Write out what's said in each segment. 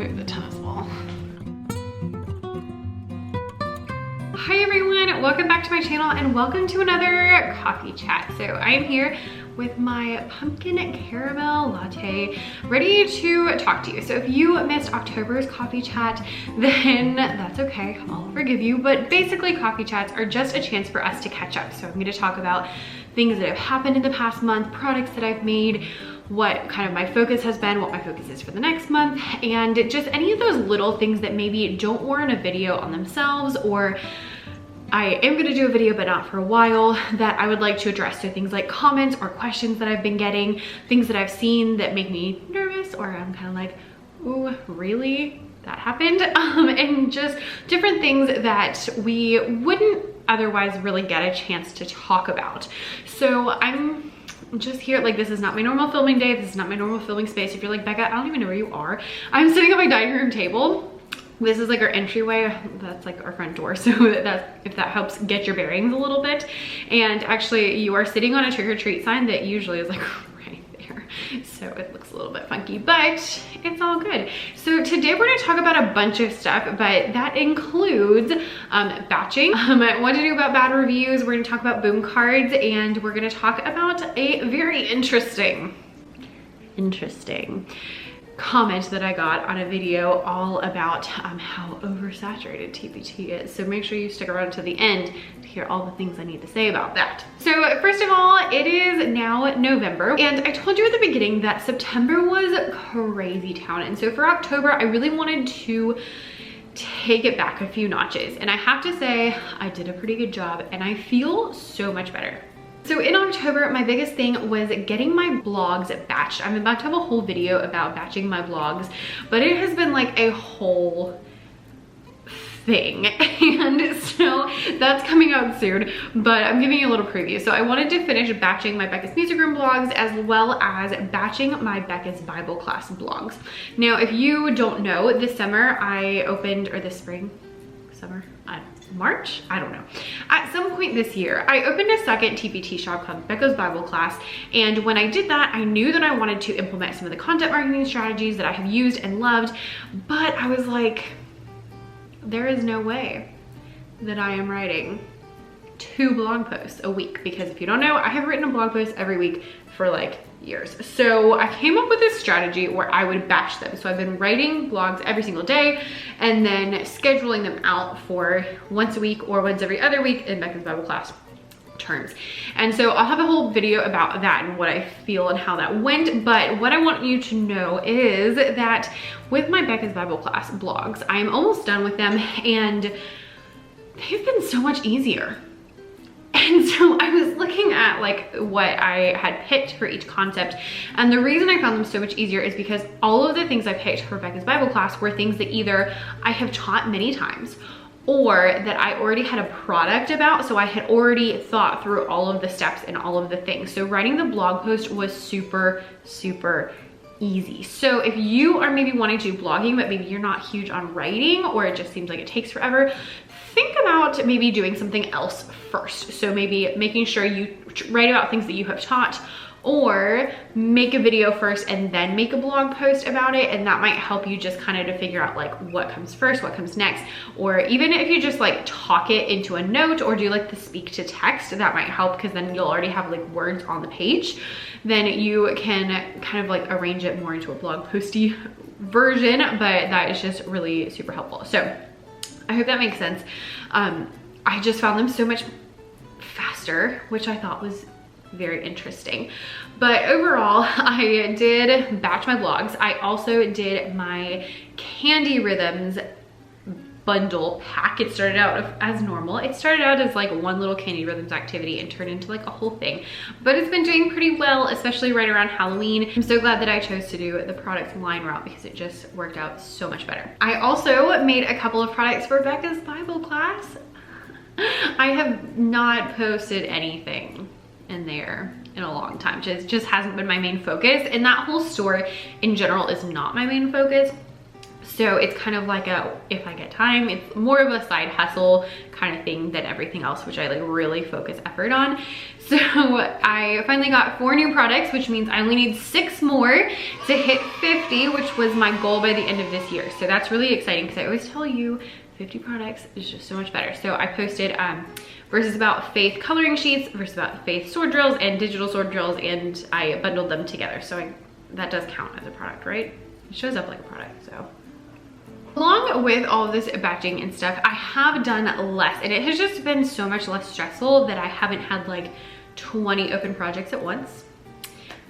move the tennis ball. Hi everyone, welcome back to my channel and welcome to another coffee chat. So I am here with my pumpkin caramel latte ready to talk to you. So if you missed October's coffee chat, then that's okay, I'll forgive you. But basically coffee chats are just a chance for us to catch up. So I'm going to talk about things that have happened in the past month, products that I've made, what kind of my focus has been, what my focus is for the next month, and just any of those little things that maybe don't warrant a video on themselves, or I am gonna do a video but not for a while, that I would like to address. So things like comments or questions that I've been getting, things that I've seen that make me nervous, or I'm kind of like, ooh, really? That happened? And just different things that we wouldn't otherwise really get a chance to talk about. So I'm just here, like, this is not my normal filming day, this is not my normal filming space. If you're like, Becca, I don't even know where you are. I'm sitting at my dining room table. This is like our entryway, that's like our front door, so if that helps get your bearings a little bit. And actually you are sitting on a trick-or-treat sign that usually is like right there, so it looks a little bit funky, but it's all good. So today we're going to talk about a bunch of stuff, but that includes batching, what to do about bad reviews, we're going to talk about boom cards, and we're going to talk about a very interesting comment that I got on a video all about how oversaturated TPT is. So make sure you stick around to the end to hear all the things I need to say about that. So first of all, it is now November, and I told you at the beginning that September was crazy town. And so for October, I really wanted to take it back a few notches. And I have to say, I did a pretty good job and I feel so much better. So in October, my biggest thing was getting my blogs batched. I'm about to have a whole video about batching my blogs, but it has been like a whole thing. And so that's coming out soon, but I'm giving you a little preview. So I wanted to finish batching my Becca's Music Room blogs as well as batching my Becca's Bible class blogs. Now, if you don't know, this summer I opened, or this spring, summer, March? I don't know. At some point this year, I opened a second TPT shop called Becca's Bible Class. And when I did that, I knew that I wanted to implement some of the content marketing strategies that I have used and loved, but I was like, there is no way that I am writing 2 blog posts a week, because if you don't know, I have written a blog post every week for like years. So I came up with this strategy where I would batch them. So I've been writing blogs every single day and then scheduling them out for once a week or once every other week in Becca's Bible Class terms. And so I'll have a whole video about that and what I feel and how that went. But what I want you to know is that with my Becca's Bible Class blogs, I am almost done with them and they've been so much easier. And so I was looking at like what I had picked for each concept, and the reason I found them so much easier is because all of the things I picked for Becca's Bible Class were things that either I have taught many times or that I already had a product about, so I had already thought through all of the steps and all of the things. So writing the blog post was super easy. So if you are maybe wanting to do blogging, but maybe you're not huge on writing, or it just seems like it takes forever, think about maybe doing something else first. So maybe making sure you write about things that you have taught, or make a video first and then make a blog post about it. And that might help you just kind of to figure out like what comes first, what comes next. Or even if you just like talk it into a note or do like the speak to text, that might help, because then you'll already have like words on the page. Then you can kind of like arrange it more into a blog posty version, but that is just really super helpful. So I hope that makes sense. I just found them so much faster, which I thought was very interesting. But overall, I did batch my blogs. I also did my Candy Rhythms bundle pack. It started out as normal. It started out as like one little Candy Rhythms activity and turned into like a whole thing, but it's been doing pretty well, especially right around Halloween. I'm so glad that I chose to do the products line route because it just worked out so much better. I also made a couple of products for Becca's Bible Class. I have not posted anything in there in a long time. Just hasn't been my main focus, and that whole store in general is not my main focus. So it's kind of like a, if I get time, it's more of a side hustle kind of thing than everything else, which I like really focus effort on. So I finally got 4 new products, which means I only need 6 more to hit 50, which was my goal by the end of this year. So that's really exciting because I always tell you 50 products is just so much better. So I posted versus about faith coloring sheets, versus about faith sword drills and digital sword drills, and I bundled them together. So that does count as a product, right? It shows up like a product, so. Along with all of this batching and stuff, I have done less, and it has just been so much less stressful that I haven't had like 20 open projects at once.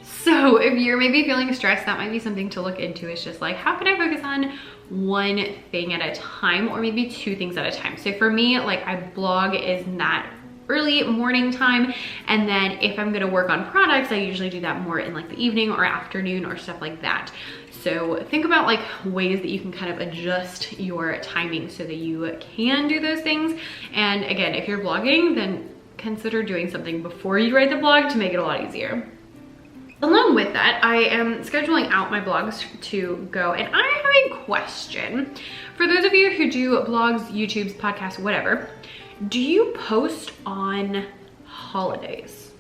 So if you're maybe feeling stressed, that might be something to look into. It's just like, how can I focus on one thing at a time, or maybe 2 things at a time? So for me, like I blog is that early morning time, and then if I'm gonna work on products, I usually do that more in like the evening or afternoon or stuff like that. So think about like ways that you can kind of adjust your timing so that you can do those things. And again, if you're blogging, then consider doing something before you write the blog to make it a lot easier. Along with that, I am scheduling out my blogs to go, and I have a question. For those of you who do blogs, YouTubes, podcasts, whatever, do you post on holidays?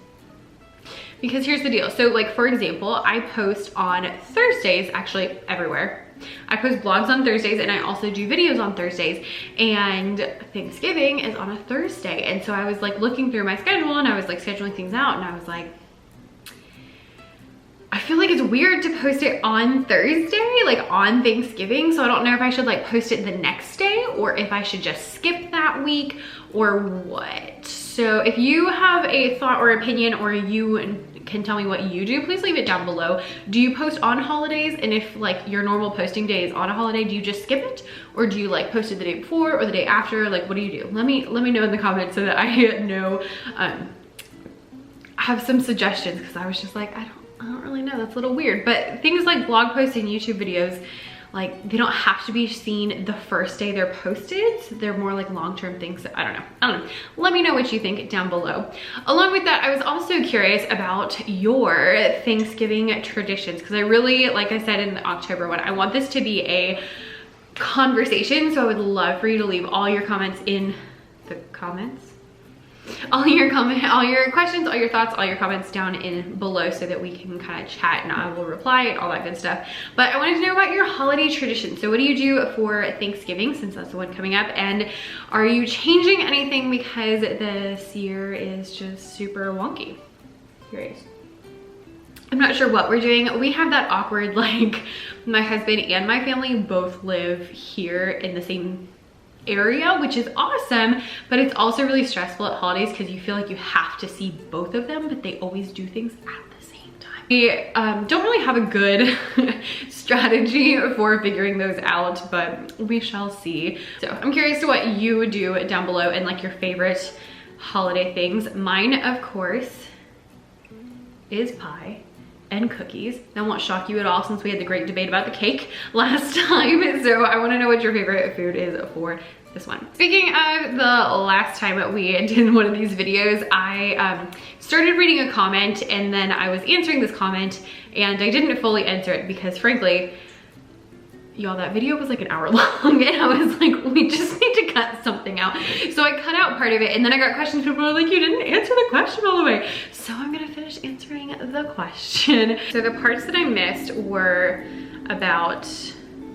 Because here's the deal. So like, for example, I post on Thursdays, actually everywhere. I post blogs on Thursdays, and I also do videos on Thursdays, and Thanksgiving is on a Thursday. And so I was like looking through my schedule, and I was like scheduling things out, and I was like, I feel like it's weird to post it on Thursday, like on Thanksgiving. So I don't know if I should like post it the next day, or if I should just skip that week, or what. So if you have a thought or opinion, or you can tell me what you do, please leave it down below. Do you post on holidays? And if like your normal posting day is on a holiday, do you just skip it? Or do you like post it the day before or the day after? Like, what do you do? Let me know in the comments so that I know, have some suggestions, because I was just like, I don't really know, that's a little weird. But things like blog posts and YouTube videos, like they don't have to be seen the first day they're posted. So they're more like long-term things. So I don't know. Let me know what you think down below. Along with that, I was also curious about your Thanksgiving traditions, because I really, like I said in the October one, I want this to be a conversation. So I would love for you to leave all your comments in the comments. All your questions, all your thoughts, all your comments down in below, so that we can kind of chat and I will reply and all that good stuff. But I wanted to know about your holiday traditions. So what do you do for Thanksgiving, since that's the one coming up? And are you changing anything because this year is just super wonky? Curious. I'm not sure what we're doing. We have that awkward, like my husband and my family both live here in the same area, which is awesome, but it's also really stressful at holidays because you feel like you have to see both of them, but they always do things at the same time. We don't really have a good strategy for figuring those out, but we shall see. So I'm curious to what you do down below and like your favorite holiday things. Mine, of course, is pie and cookies. That won't shock you at all, since we had the great debate about the cake last time. So I want to know what your favorite food is for this one. Speaking of the last time we did one of these videos, I started reading a comment, and then I was answering this comment, and I didn't fully answer it because, frankly, y'all, that video was like an hour long, and I was like, we just need to cut something out. So I cut out part of it, and then I got questions. People were like, you didn't answer the question all the way. So I'm gonna finish answering the question. So the parts that I missed were about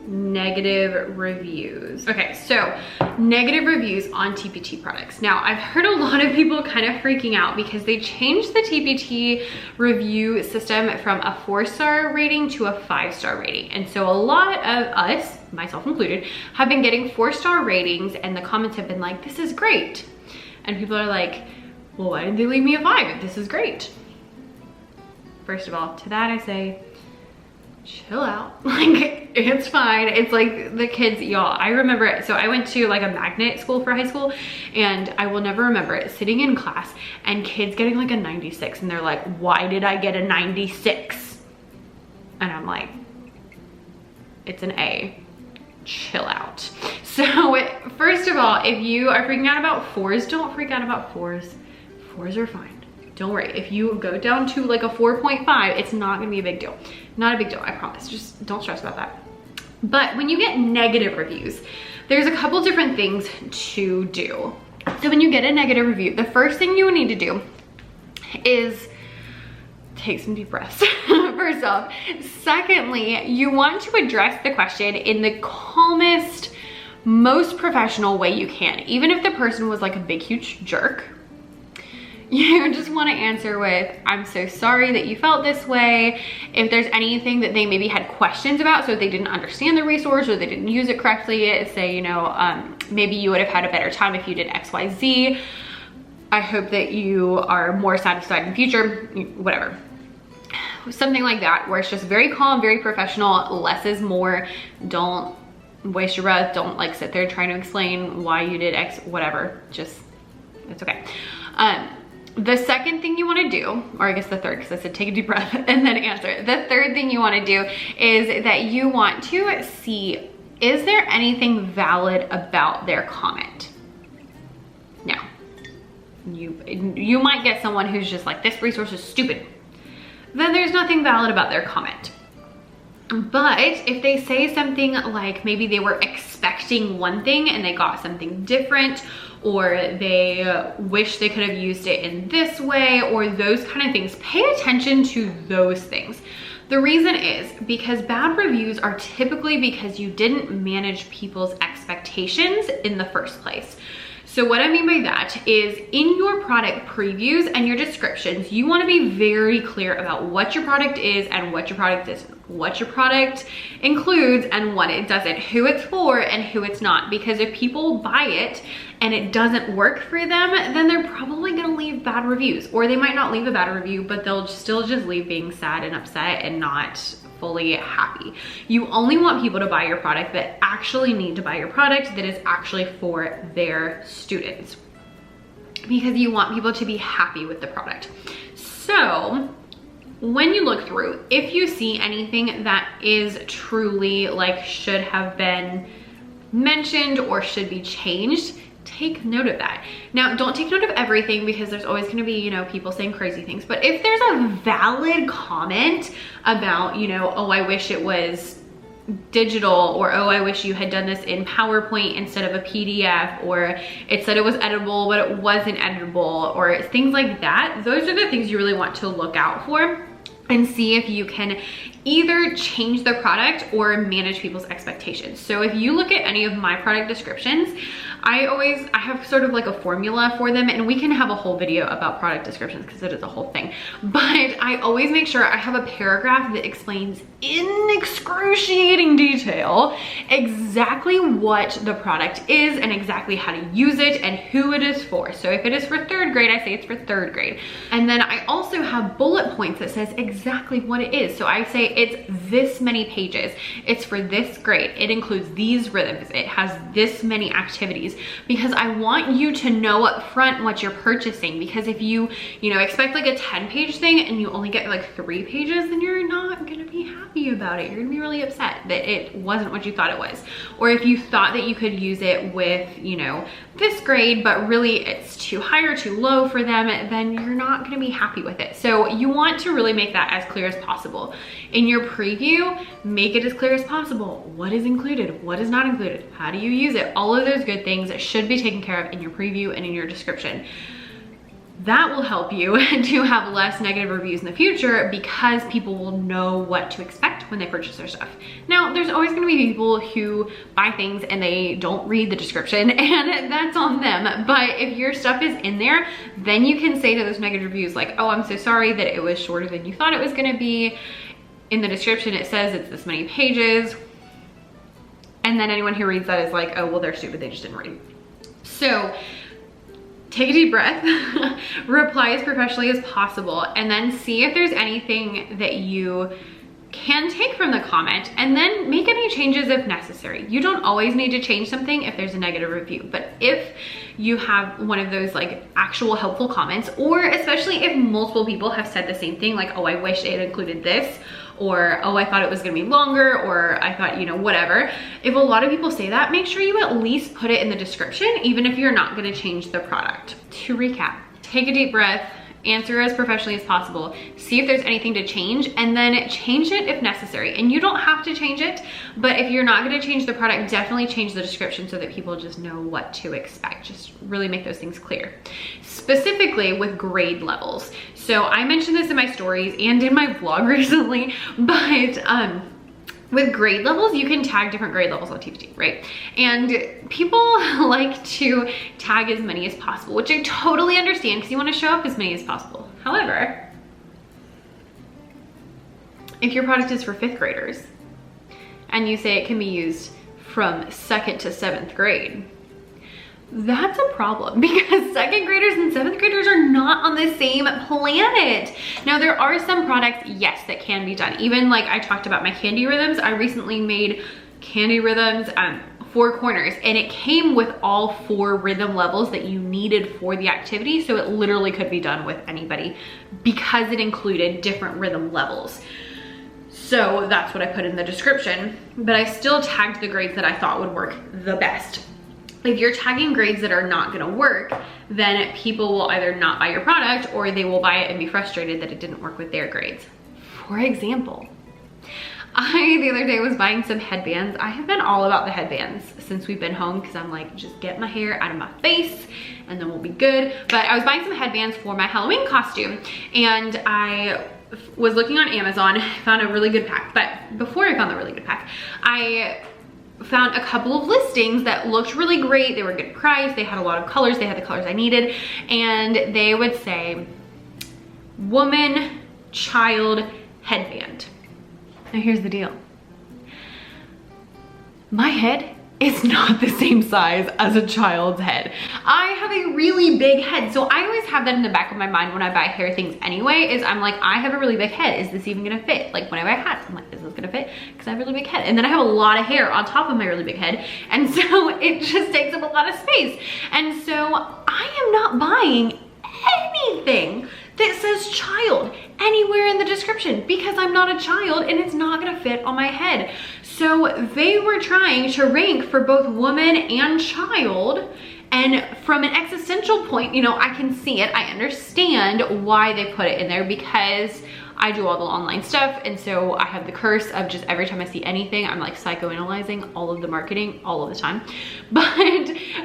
negative reviews. Okay, so negative reviews on TPT products. Now, I've heard a lot of people kind of freaking out because they changed the TPT review system from a 4-star rating to a 5-star rating. And so a lot of us, myself included, have been getting 4-star ratings, and the comments have been like, this is great. And people are like, well, why didn't they leave me a 5 if this is great? First of all, to that I say, chill out. Like, it's fine. It's like the kids, y'all. I remember it. So I went to like a magnet school for high school, and I will never remember it, sitting in class and kids getting like a 96, and they're like, why did I get a 96? And I'm like, it's an A. Chill out. So first of all, if you are freaking out about 4s, don't freak out about 4s. 4s are fine. Don't worry. If you go down to like a 4.5, it's not gonna be a big deal. Not a big deal, I promise. Just don't stress about that. But when you get negative reviews, there's a couple different things to do. So when you get a negative review, the first thing you need to do is take some deep breaths, first off. Secondly, you want to address the question in the calmest, most professional way you can. Even if the person was like a big, huge jerk, you just want to answer with, I'm so sorry that you felt this way. If there's anything that they maybe had questions about, so if they didn't understand the resource or they didn't use it correctly, say, you know, maybe you would have had a better time if you did X, Y, Z. I hope that you are more satisfied in the future, whatever. Something like that, where it's just very calm, very professional, less is more. Don't waste your breath. Don't like sit there trying to explain why you did X, whatever. Just, it's okay. The second thing you want to do, or I guess the third, because I said take a deep breath and then answer. The third thing you want to do is that you want to see, is there anything valid about their comment? Now, you might get someone who's just like, this resource is stupid. Then there's nothing valid about their comment. But if they say something like maybe they were expecting one thing and they got something different, or they wish they could have used it in this way, or those kind of things, pay attention to those things. The reason is because bad reviews are typically because you didn't manage people's expectations in the first place. So what I mean by that is in your product previews and your descriptions, you want to be very clear about what your product is and what your product isn't, what your product includes and what it doesn't, who it's for and who it's not. Because if people buy it and it doesn't work for them, then they're probably gonna leave bad reviews, or they might not leave a bad review, but they'll still just leave being sad and upset and not fully happy. You only want people to buy your product that actually need to buy your product, that is actually for their students, because you want people to be happy with the product. So when you look through, if you see anything that is truly like should have been mentioned or should be changed, take note of that. Now, don't take note of everything, because there's always going to be, you know, people saying crazy things. But if there's a valid comment about, you know, oh, I wish it was digital, or oh, I wish you had done this in PowerPoint instead of a PDF, or it said it was editable but it wasn't editable, or things like that, those are the things you really want to look out for and see if you can either change the product or manage people's expectations. So if you look at any of my product descriptions, I have sort of like a formula for them, and we can have a whole video about product descriptions because it is a whole thing. But I always make sure I have a paragraph that explains in excruciating detail exactly what the product is and exactly how to use it and who it is for. So if it is for third grade, I say it's for third grade. And then I also have bullet points that says exactly what it is. So I say it's this many pages, it's for this grade, it includes these rhythms, it has this many activities, because I want you to know up front what you're purchasing. Because if you expect like a 10-page thing and you only get like 3 pages, then you're not gonna be happy about it. You're gonna be really upset that it wasn't what you thought it was. Or if you thought that you could use it with, this grade, but really it's too high or too low for them, then you're not gonna be happy with it. So you want to really make that as clear as possible. In your preview, make it as clear as possible. What is included? What is not included? How do you use it? All of those good things should be taken care of in your preview and in your description. That will help you to have less negative reviews in the future, because people will know what to expect when they purchase their stuff. Now, there's always gonna be people who buy things and they don't read the description, and that's on them. But if your stuff is in there, then you can say to those negative reviews like, oh, I'm so sorry that it was shorter than you thought it was gonna be. In the description, it says it's this many pages. And then anyone who reads that is like, oh, well, they're stupid, they just didn't read. So take a deep breath, reply as professionally as possible, and then see if there's anything that you can take from the comment, and then make any changes if necessary. You don't always need to change something if there's a negative review, but if you have one of those like actual helpful comments, or especially if multiple people have said the same thing, like, oh, I wish it included this, or oh, I thought it was gonna be longer, or I thought, whatever. If a lot of people say that, make sure you at least put it in the description, even if you're not gonna change the product. To recap, take a deep breath, answer as professionally as possible, see if there's anything to change, and then change it if necessary. And you don't have to change it, but if you're not gonna change the product, definitely change the description so that people just know what to expect. Just really make those things clear. Specifically with grade levels. So I mentioned this in my stories and in my vlog recently, but with grade levels, you can tag different grade levels on TPT, right? And people like to tag as many as possible, which I totally understand because you want to show up as many as possible. However, if your product is for 5th graders and you say it can be used from 2nd to 7th grade, that's a problem because 2nd graders and 7th graders are not on the same planet. Now there are some products, yes, that can be done. Even like I talked about my candy rhythms. I recently made candy rhythms 4 corners, and it came with all 4 rhythm levels that you needed for the activity. So it literally could be done with anybody because it included different rhythm levels. So that's what I put in the description, but I still tagged the grades that I thought would work the best. If you're tagging grades that are not gonna work, then people will either not buy your product or they will buy it and be frustrated that it didn't work with their grades. For example, I the other day was buying some headbands. I have been all about the headbands since we've been home because I'm like, just get my hair out of my face and then we'll be good. But I was buying some headbands for my Halloween costume, and I was looking on Amazon, found a really good pack. But before I found the really good pack, I found a couple of listings that looked really great. They were good price. They had a lot of colors. They had the colors I needed. And they would say, woman, child, headband. Now here's the deal. My head is not the same size as a child's head. I have a really big head, so I always have that in the back of my mind when I buy hair things anyway, is I'm like, I have a really big head. Is this even gonna fit? Like when I buy hats, I'm like, is this gonna fit? Because I have a really big head. And then I have a lot of hair on top of my really big head. And so it just takes up a lot of space. And so I am not buying anything that says child anywhere in the description because I'm not a child and it's not gonna fit on my head. So they were trying to rank for both woman and child, and from an existential point, you know, I can see it. I understand why they put it in there because I do all the online stuff, and so I have the curse of just every time I see anything, I'm like psychoanalyzing all of the marketing all of the time. But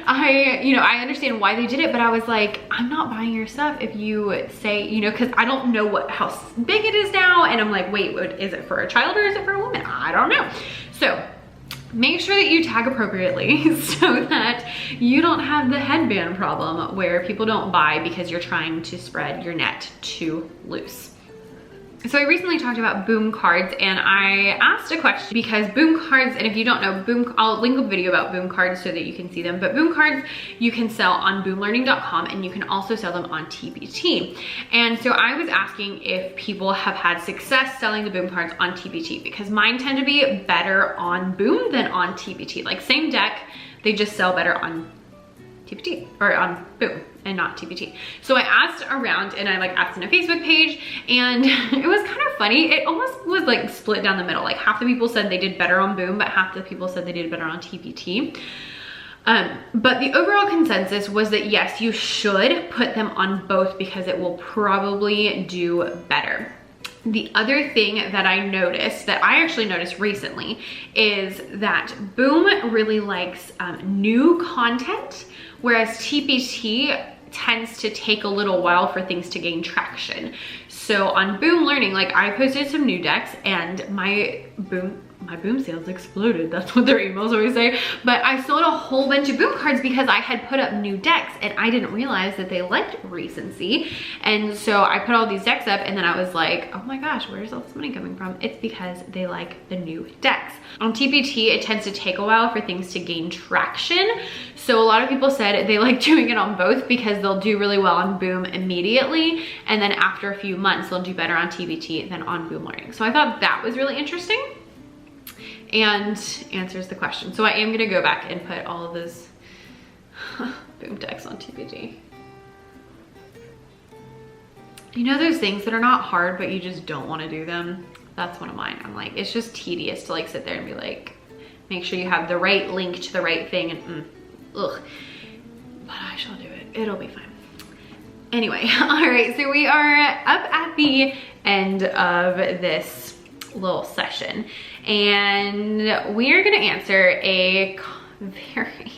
I understand why they did it, but I was like, I'm not buying your stuff if you say, you know, because I don't know how big it is now, and I'm like, wait, is it for a child or is it for a woman? I don't know. So make sure that you tag appropriately so that you don't have the headband problem where people don't buy because you're trying to spread your net too loose. So I recently talked about boom cards, and I asked a question because boom cards, and if you don't know, I'll link a video about boom cards so that you can see them, but boom cards you can sell on boomlearning.com, and you can also sell them on TPT. And so I was asking if people have had success selling the boom cards on TPT, because mine tend to be better on boom than on TPT. Like same deck, they just sell better on TPT or on boom and not TPT. So I asked around, and I asked in a Facebook page, and it was kind of funny. It almost was like split down the middle. Like half the people said they did better on boom, but half the people said they did better on TPT. But the overall consensus was that yes, you should put them on both because it will probably do better. The other thing that I noticed, that I actually noticed recently, is that boom really likes new content, whereas TPT tends to take a little while for things to gain traction. So on Boom Learning, I posted some new decks, and my boom sales exploded. That's what their emails always say. But I sold a whole bunch of boom cards because I had put up new decks, and I didn't realize that they liked recency. And so I put all these decks up, and then I was like, oh my gosh, where's all this money coming from? It's because they like the new decks. On TPT, it tends to take a while for things to gain traction. So a lot of people said they like doing it on both because they'll do really well on Boom immediately, and then after a few months, they'll do better on TPT than on Boom Learning. So I thought that was really interesting and answers the question. So I am gonna go back and put all of those boom decks on TPT. You know those things that are not hard, but you just don't wanna do them? That's one of mine. I'm like, it's just tedious to sit there and be like, make sure you have the right link to the right thing, and ugh. But I shall do it, it'll be fine. Anyway, all right, so we are up at the end of this little session, and we are gonna answer a very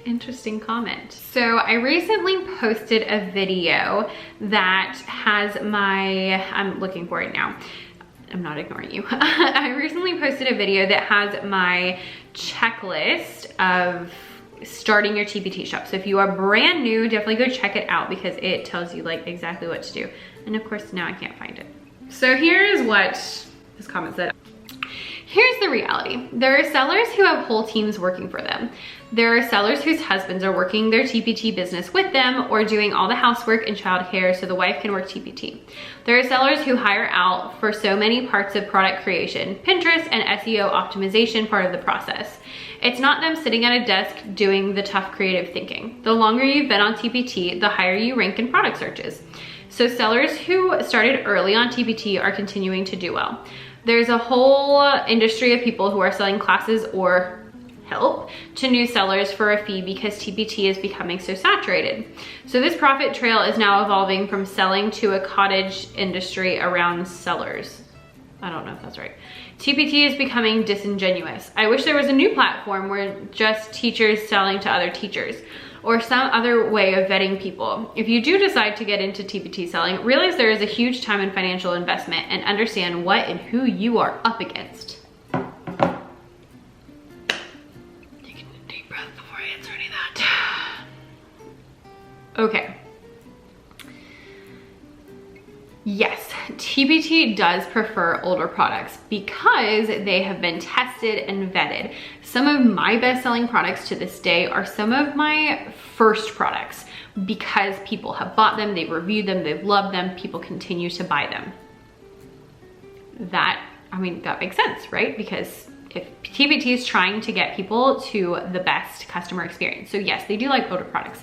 interesting comment. So I recently posted a video that has I'm looking for it now. I'm not ignoring you. I recently posted a video that has my checklist of starting your TPT shop. So if you are brand new, definitely go check it out because it tells you like exactly what to do. And of course now I can't find it. So here's what this comment said. Here's the reality. There are sellers who have whole teams working for them. There are sellers whose husbands are working their TPT business with them or doing all the housework and childcare so the wife can work TPT. There are sellers who hire out for so many parts of product creation, Pinterest and SEO optimization part of the process. It's not them sitting at a desk doing the tough creative thinking. The longer you've been on TPT, the higher you rank in product searches. So sellers who started early on TPT are continuing to do well. There's a whole industry of people who are selling classes or help to new sellers for a fee because TPT is becoming so saturated. So this profit trail is now evolving from selling to a cottage industry around sellers. I don't know if that's right. TPT is becoming disingenuous. I wish there was a new platform where just teachers selling to other teachers or some other way of vetting people. If you do decide to get into TPT selling, realize there is a huge time and financial investment and understand what and who you are up against. Take a deep breath before I answer any of that. Okay. Yes, TPT does prefer older products because they have been tested and vetted. Some of my best-selling products to this day are some of my first products because people have bought them, they've reviewed them, they've loved them, people continue to buy them. That makes sense, right? Because if TPT is trying to get people to the best customer experience. So yes, they do like older products,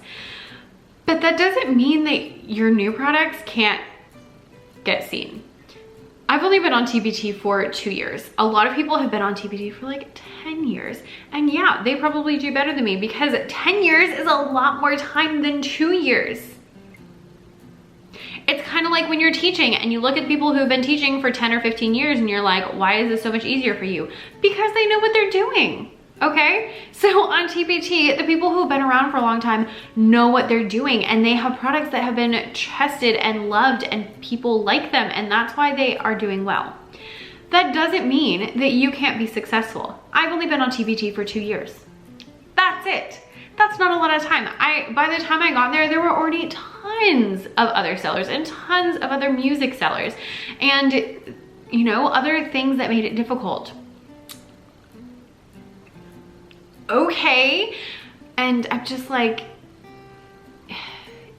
but that doesn't mean that your new products can't get seen. I've only been on TPT for 2 years. A lot of people have been on TPT for like 10 years. And yeah, they probably do better than me because 10 years is a lot more time than 2 years. It's kind of like when you're teaching and you look at people who have been teaching for 10 or 15 years and you're like, why is this so much easier for you? Because they know what they're doing. Okay, so on TPT, the people who have been around for a long time know what they're doing and they have products that have been tested and loved and people like them, and that's why they are doing well. That doesn't mean that you can't be successful. I've only been on TPT for 2 years. That's it. That's not a lot of time. By the time I got there were already tons of other sellers and tons of other music sellers and, you know, other things that made it difficult. Okay, and I'm just like,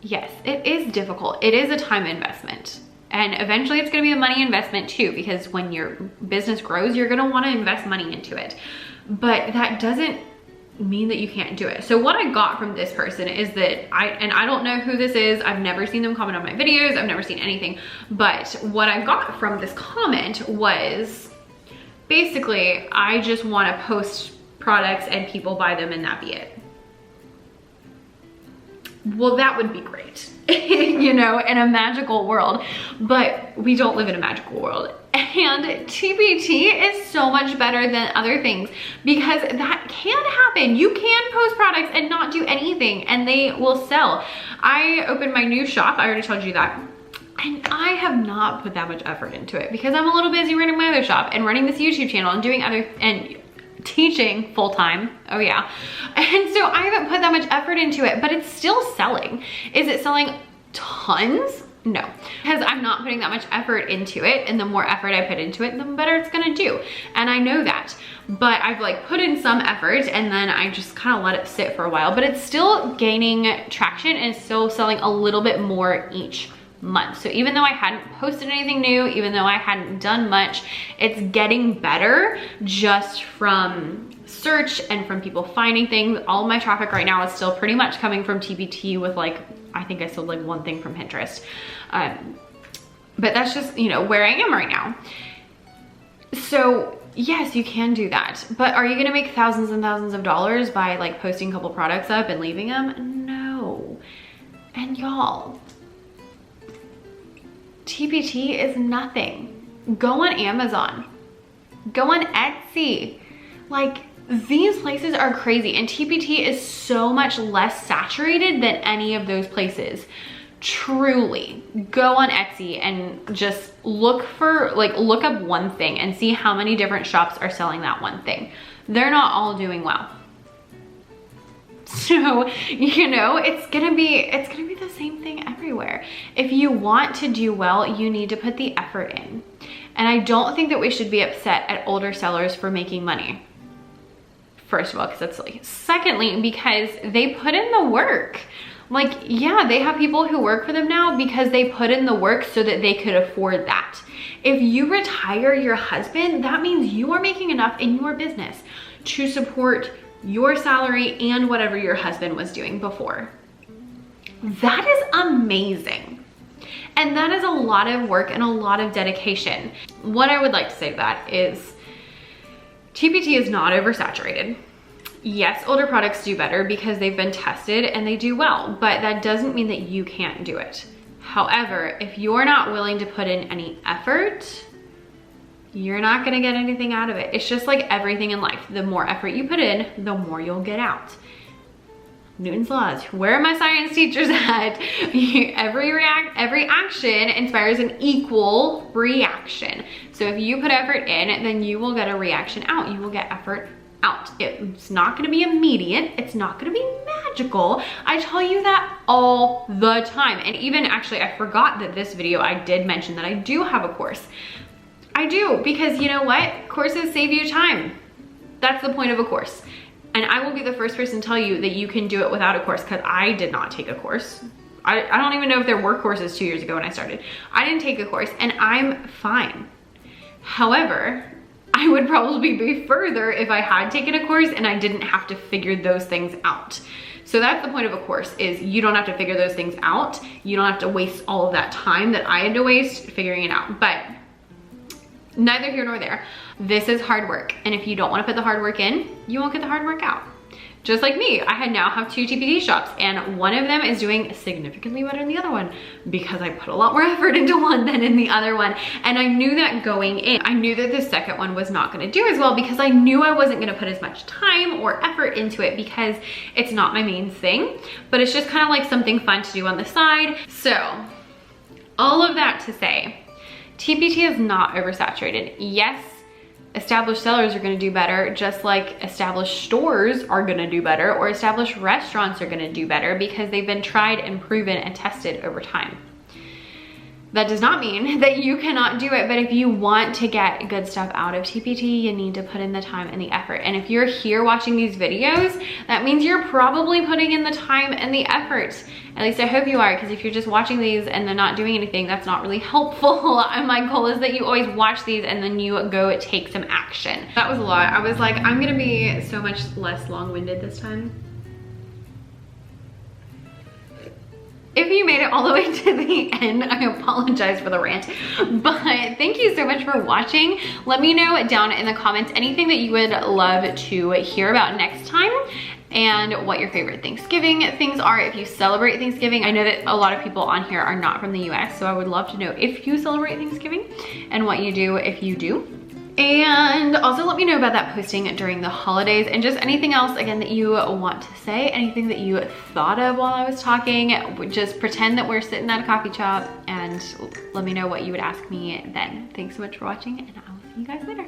yes, it is difficult. It is a time investment, and eventually it's gonna be a money investment too, because when your business grows, you're gonna wanna invest money into it, but that doesn't mean that you can't do it. So what I got from this person is that I don't know who this is, I've never seen them comment on my videos, I've never seen anything, but what I got from this comment was basically, I just wanna post products and people buy them and that be it. Well, that would be great, you know, in a magical world, but we don't live in a magical world. And TPT is so much better than other things because that can happen. You can post products and not do anything and they will sell. I opened my new shop, I already told you that. And I have not put that much effort into it because I'm a little busy running my other shop and running this YouTube channel and doing and teaching full-time. Oh yeah. And so I haven't put that much effort into it, but it's still selling. Is it selling tons? No, because I'm not putting that much effort into it, and the more effort I put into it, the better it's gonna do. And I know that, but I've like put in some effort and then I just kind of let it sit for a while, but it's still gaining traction and still selling a little bit more each month. So even though I hadn't posted anything new, even though I hadn't done much, it's getting better just from search and from people finding things. All my traffic right now is still pretty much coming from TPT with like, I think I sold like one thing from Pinterest. But that's just, you know, where I am right now. So yes, you can do that. But are you gonna make thousands and thousands of dollars by like posting a couple products up and leaving them? No. And y'all, TPT is nothing. Go on Amazon, go on Etsy. Like, these places are crazy, and TPT is so much less saturated than any of those places. Truly, go on Etsy and just look up one thing and see how many different shops are selling that one thing. They're not all doing well. So, you know, it's gonna be the same thing everywhere. If you want to do well, you need to put the effort in. And I don't think that we should be upset at older sellers for making money. First of all, because that's silly. Secondly, because they put in the work. Like, yeah, they have people who work for them now because they put in the work so that they could afford that. If you retire your husband, that means you are making enough in your business to support your salary and whatever your husband was doing before. That is amazing. And that is a lot of work and a lot of dedication. What I would like to say to that is TPT is not oversaturated. Yes, older products do better because they've been tested and they do well, but that doesn't mean that you can't do it. However, if you're not willing to put in any effort, you're not gonna get anything out of it. It's just like everything in life. The more effort you put in, the more you'll get out. Newton's laws. Where are my science teachers at? Every action inspires an equal reaction. So if you put effort in, then you will get a reaction out. You will get effort out. It's not gonna be immediate. It's not gonna be magical. I tell you that all the time. And even actually, I forgot that this video, I did mention that I do have a course. I do, because you know what? Courses save you time. That's the point of a course. And I will be the first person to tell you that you can do it without a course, because I did not take a course. I don't even know if there were courses 2 years ago when I started. I didn't take a course and I'm fine. However, I would probably be further if I had taken a course and I didn't have to figure those things out. So that's the point of a course, is you don't have to figure those things out. You don't have to waste all of that time that I had to waste figuring it out. But neither here nor there. This is hard work. And if you don't want to put the hard work in, you won't get the hard work out. Just like me, I now have 2 TPT shops, and one of them is doing significantly better than the other one because I put a lot more effort into one than in the other one. And I knew that going in. I knew that the second one was not gonna do as well because I knew I wasn't gonna put as much time or effort into it because it's not my main thing, but it's just kind of like something fun to do on the side. So all of that to say, TPT is not oversaturated. Yes, established sellers are gonna do better, just like established stores are gonna do better, or established restaurants are gonna do better because they've been tried and proven and tested over time. That does not mean that you cannot do it, but if you want to get good stuff out of TPT, you need to put in the time and the effort. And if you're here watching these videos, that means you're probably putting in the time and the effort. At least I hope you are, because if you're just watching these and they're not doing anything, that's not really helpful. And my goal is that you always watch these and then you go take some action. That was a lot. I was like, I'm gonna be so much less long-winded this time. If you made it all the way to the end, I apologize for the rant, but thank you so much for watching. Let me know down in the comments anything that you would love to hear about next time, and what your favorite Thanksgiving things are if you celebrate Thanksgiving. I know that a lot of people on here are not from the US, so I would love to know if you celebrate Thanksgiving and what you do if you do. And also let me know about that posting during the holidays, and just anything else again that you want to say, anything that you thought of while I was talking. Just pretend that we're sitting at a coffee shop and let me know what you would ask me then. Thanks so much for watching, and I will see you guys later.